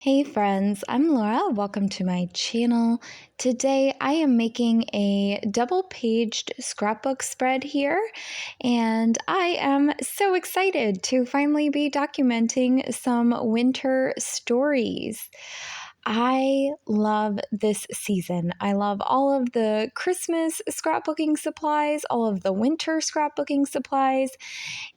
Hey friends, I'm Laura. Welcome to my channel. Today I am making a double-paged scrapbook spread here, and I am so excited to finally be documenting some winter stories. I love this season. I love all of the Christmas scrapbooking supplies, all of the winter scrapbooking supplies,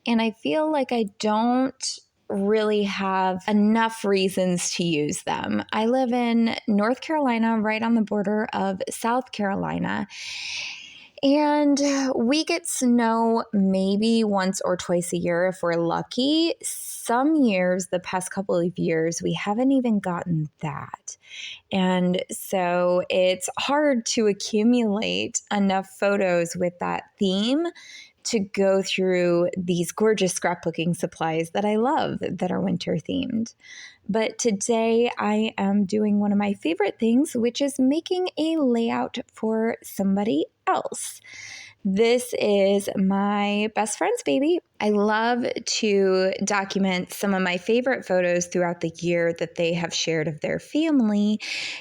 and I feel like I don't really have enough reasons to use them. I live in North Carolina, right on the border of South Carolina, and we get snow maybe once or twice a year if we're lucky. Some years, the past couple of years, we haven't even gotten that. And so it's hard to accumulate enough photos with that theme to go through these gorgeous scrapbooking supplies that I love that are winter themed. But today I am doing one of my favorite things, which is making a layout for somebody else. This is my best friend's baby. I love to document some of my favorite photos throughout the year that they have shared of their family,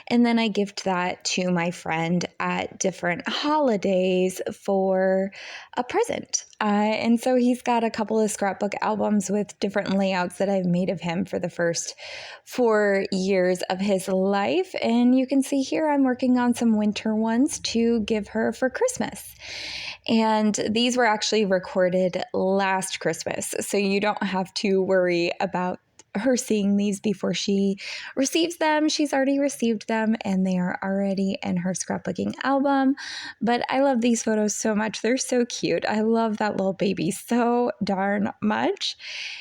and then I gift that to my friend at different holidays for a present. And so he's got a couple of scrapbook albums with different layouts that I've made of him for the first 4 years of his life, and you can see here I'm working on some winter ones to give her for Christmas. And these were actually recorded last Christmas, so you don't have to worry about her seeing these before she receives them. She's already received them and they are already in her scrapbooking album. But I love these photos so much. They're so cute. I love that little baby so darn much.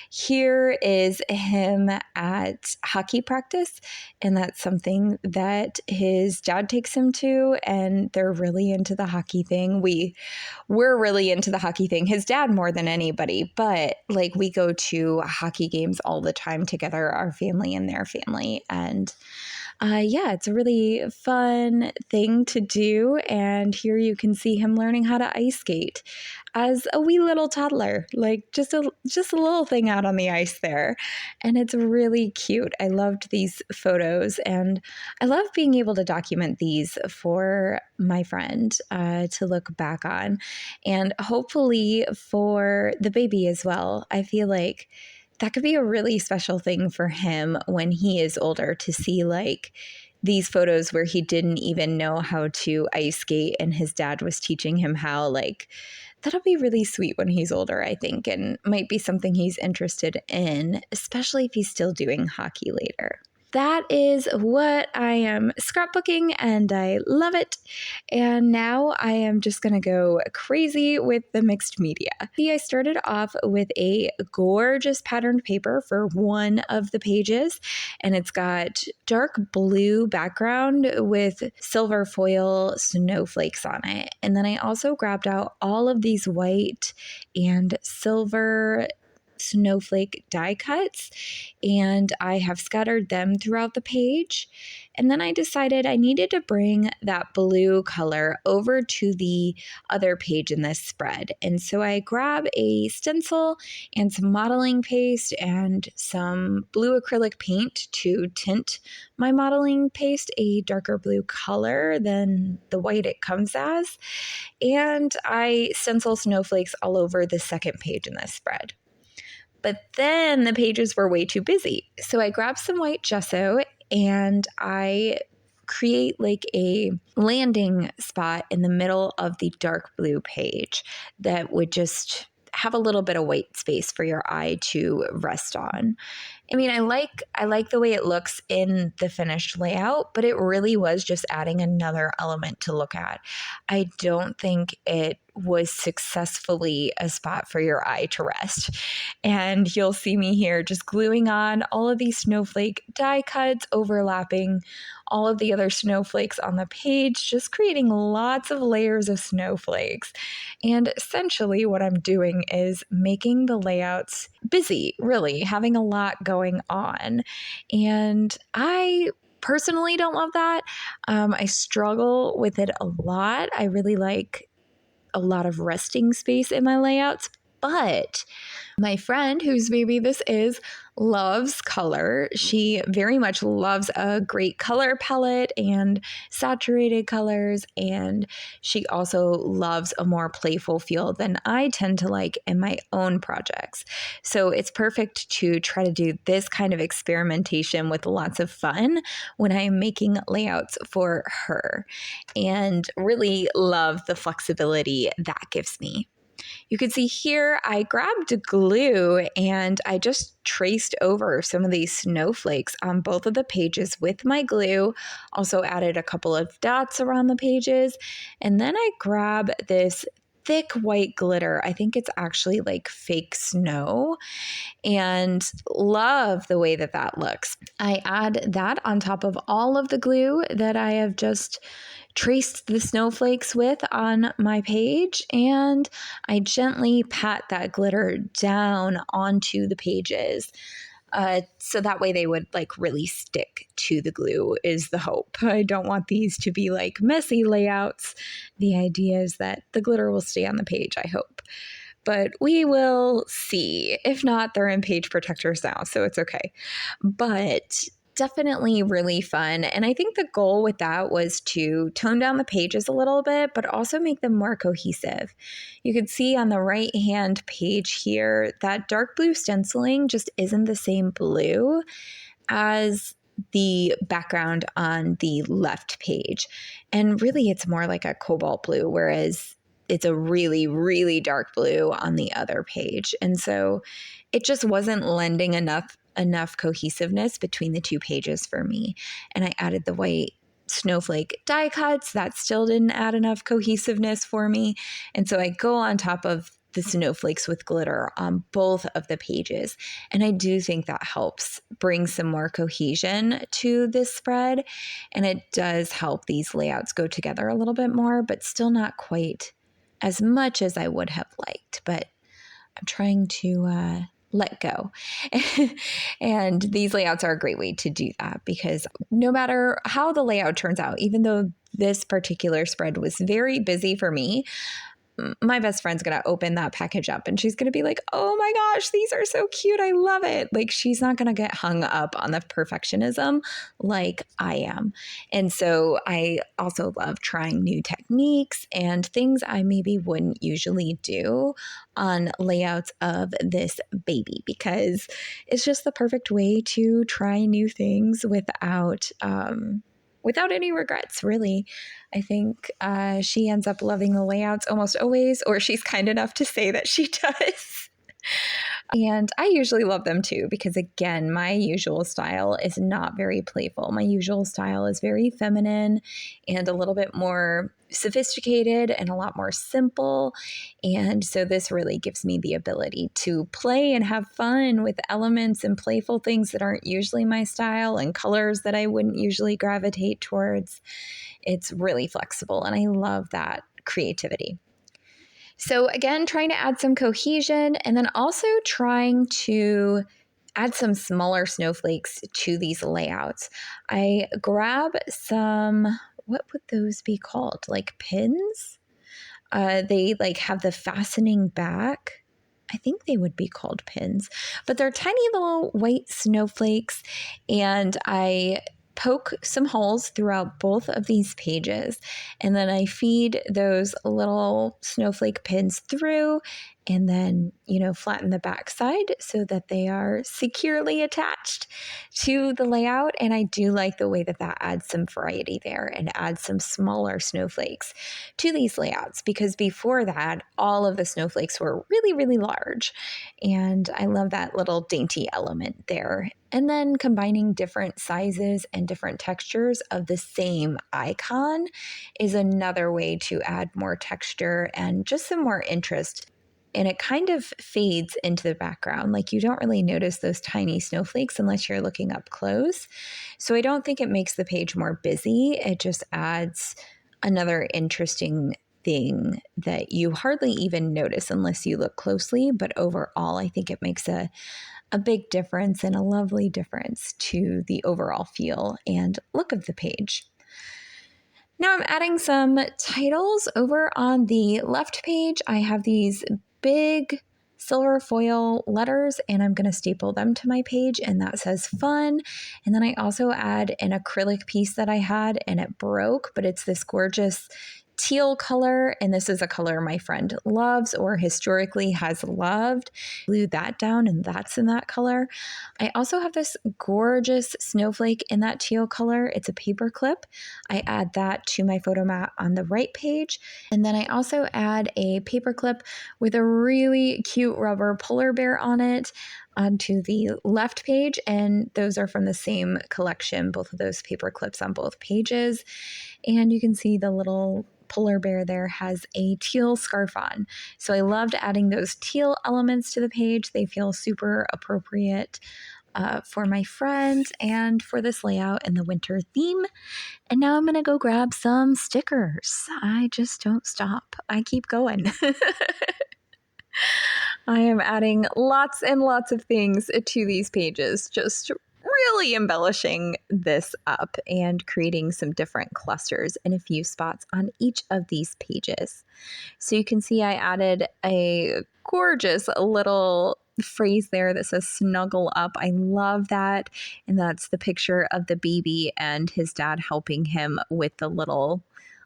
Here is him at hockey practice, and that's something that his dad takes him to, and they're really into the hockey thing. We're really into the hockey thing. His dad more than anybody, but like we go to hockey games all the time together, our family and their family. And yeah, it's a really fun thing to do. And here you can see him learning how to ice skate as a wee little toddler, like just a little thing out on the ice there. And it's really cute. I loved these photos, and I love being able to document these for my friend to look back on, and hopefully for the baby as well. I feel like that could be a really special thing for him when he is older, to see like these photos where he didn't even know how to ice skate and his dad was teaching him how. Like, that'll be really sweet when he's older, I think, and might be something he's interested in, especially if he's still doing hockey later. That is what I am scrapbooking, and I love it. And now I am just going to go crazy with the mixed media. See, I started off with a gorgeous patterned paper for one of the pages, and it's got dark blue background with silver foil snowflakes on it. And then I also grabbed out all of these white and silver snowflake die cuts, and I have scattered them throughout the page. And then I decided I needed to bring that blue color over to the other page in this spread. And so I grab a stencil and some modeling paste and some blue acrylic paint to tint my modeling paste a darker blue color than the white it comes as. And I stencil snowflakes all over the second page in this spread. But then the pages were way too busy. So I grabbed some white gesso and I create like a landing spot in the middle of the dark blue page that would just have a little bit of white space for your eye to rest on. I mean, I like the way it looks in the finished layout, but it really was just adding another element to look at. I don't think it was successfully a spot for your eye to rest. And you'll see me here just gluing on all of these snowflake die cuts, overlapping all of the other snowflakes on the page, just creating lots of layers of snowflakes. And essentially what I'm doing is making the layouts busy, really, having a lot going on. And I personally don't love that. I struggle with it a lot. I really like a lot of resting space in my layouts, but my friend, whose baby this is, loves color. She very much loves a great color palette and saturated colors, and she also loves a more playful feel than I tend to like in my own projects. So it's perfect to try to do this kind of experimentation with lots of fun when I'm making layouts for her, and really love the flexibility that gives me. You can see here I grabbed glue and I just traced over some of these snowflakes on both of the pages with my glue, also added a couple of dots around the pages, and then I grab this thick white glitter. I think it's actually like fake snow, and love the way that that looks. I add that on top of all of the glue that I have just traced the snowflakes with on my page, and I gently pat that glitter down onto the pages. So that way they would like really stick to the glue is the hope. I don't want these to be like messy layouts. The idea is that the glitter will stay on the page, I hope. But we will see. If not, they're in page protectors now, so it's okay. But definitely really fun. And I think the goal with that was to tone down the pages a little bit, but also make them more cohesive. You can see on the right hand page here that dark blue stenciling just isn't the same blue as the background on the left page. And really, it's more like a cobalt blue, whereas it's a really, really dark blue on the other page. And so it just wasn't lending enough cohesiveness between the two pages for me. And I added the white snowflake die cuts. That still didn't add enough cohesiveness for me. And so I go on top of the snowflakes with glitter on both of the pages. And I do think that helps bring some more cohesion to this spread. And it does help these layouts go together a little bit more, but still not quite as much as I would have liked. But I'm trying to let go. And these layouts are a great way to do that, because no matter how the layout turns out, even though this particular spread was very busy for me, my best friend's going to open that package up and she's going to be like, oh my gosh, these are so cute. I love it. Like, she's not going to get hung up on the perfectionism like I am. And so I also love trying new techniques and things I maybe wouldn't usually do on layouts of this baby, because it's just the perfect way to try new things without any regrets, really. I think she ends up loving the layouts almost always, or she's kind enough to say that she does. And I usually love them too, because again, my usual style is not very playful. My usual style is very feminine and a little bit more sophisticated and a lot more simple. And so this really gives me the ability to play and have fun with elements and playful things that aren't usually my style and colors that I wouldn't usually gravitate towards. It's really flexible, and I love that creativity. So again, trying to add some cohesion, and then also trying to add some smaller snowflakes to these layouts. I grab some, what would those be called? Like pins? They like have the fastening back. I think they would be called pins, but they're tiny little white snowflakes, and I poke some holes throughout both of these pages, and then I feed those little snowflake pins through, and then, flatten the back side so that they are securely attached to the layout. And I do like the way that that adds some variety there and adds some smaller snowflakes to these layouts, because before that, all of the snowflakes were really, really large. And I love that little dainty element there. And then combining different sizes and different textures of the same icon is another way to add more texture and just some more interest. And it kind of fades into the background. Like, you don't really notice those tiny snowflakes unless you're looking up close. So I don't think it makes the page more busy. It just adds another interesting thing that you hardly even notice unless you look closely. But overall, I think it makes a big difference and a lovely difference to the overall feel and look of the page. Now I'm adding some titles over on the left page. I have these big silver foil letters, and I'm going to staple them to my page, and that says fun. And then I also add an acrylic piece that I had and it broke, but it's this gorgeous teal color, and this is a color my friend loves or historically has loved. Glue that down, and that's in that color. I also have this gorgeous snowflake in that teal color. It's a paper clip. I add that to my photo mat on the right page, and then I also add a paper clip with a really cute rubber polar bear on it onto the left page, and those are from the same collection, both of those paper clips on both pages. And you can see the little polar bear there has a teal scarf on. So I loved adding those teal elements to the page. They feel super appropriate for my friends and for this layout and the winter theme. And now I'm going to go grab some stickers. I just don't stop. I keep going. I am adding lots and lots of things to these pages, just really embellishing this up and creating some different clusters in a few spots on each of these pages. So you can see I added a gorgeous little phrase there that says snuggle up. I love that. And that's the picture of the baby and his dad helping him with the little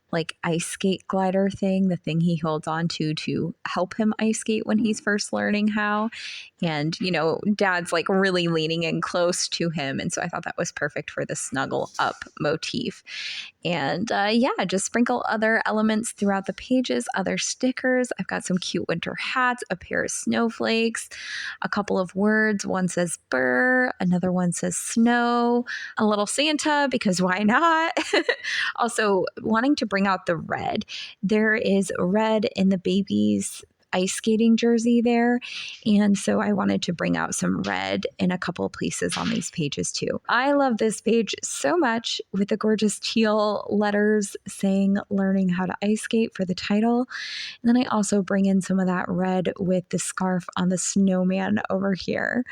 like ice skate glider thing, the thing he holds on to help him ice skate when he's first learning how. And, you know, dad's like really leaning in close to him. And so I thought that was perfect for the snuggle up motif. And yeah, just sprinkle other elements throughout the pages, other stickers. I've got some cute winter hats, a pair of snowflakes, a couple of words. One says burr, another one says snow, a little Santa, because why not? Also, wanting to bring out the red. There is red in the baby's ice skating jersey there. And so I wanted to bring out some red in a couple of places on these pages too. I love this page so much with the gorgeous teal letters saying learning how to ice skate for the title. And then I also bring in some of that red with the scarf on the snowman over here.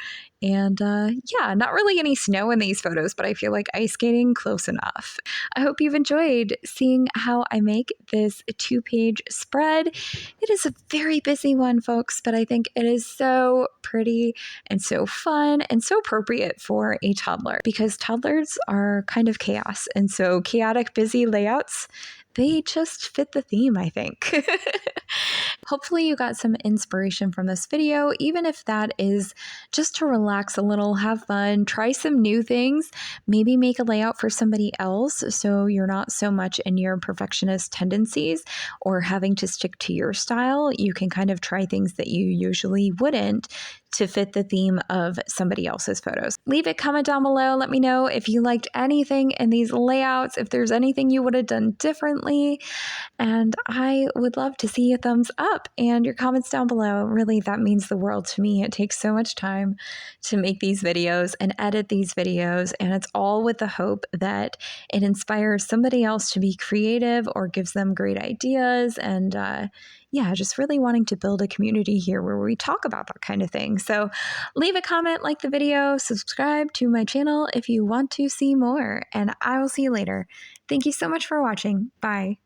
And yeah, not really any snow in these photos, but I feel like ice skating close enough. I hope you've enjoyed seeing how I make this 2-page spread. It is a very busy one, folks, but I think it is so pretty and so fun and so appropriate for a toddler because toddlers are kind of chaos. And so chaotic, busy layouts, they just fit the theme, I think. Hopefully you got some inspiration from this video, even if that is just to relax a little, have fun, try some new things, maybe make a layout for somebody else so you're not so much in your perfectionist tendencies or having to stick to your style. You can kind of try things that you usually wouldn't to fit the theme of somebody else's photos. Leave a comment down below. Let me know if you liked anything in these layouts, if there's anything you would have done differently. And I would love to see a thumbs up and your comments down below. Really, that means the world to me. It takes so much time to make these videos and edit these videos, and it's all with the hope that it inspires somebody else to be creative or gives them great ideas. And yeah, just really wanting to build a community here where we talk about that kind of thing. So leave a comment, like the video, subscribe to my channel if you want to see more, and I will see you later. Thank you so much for watching. Bye.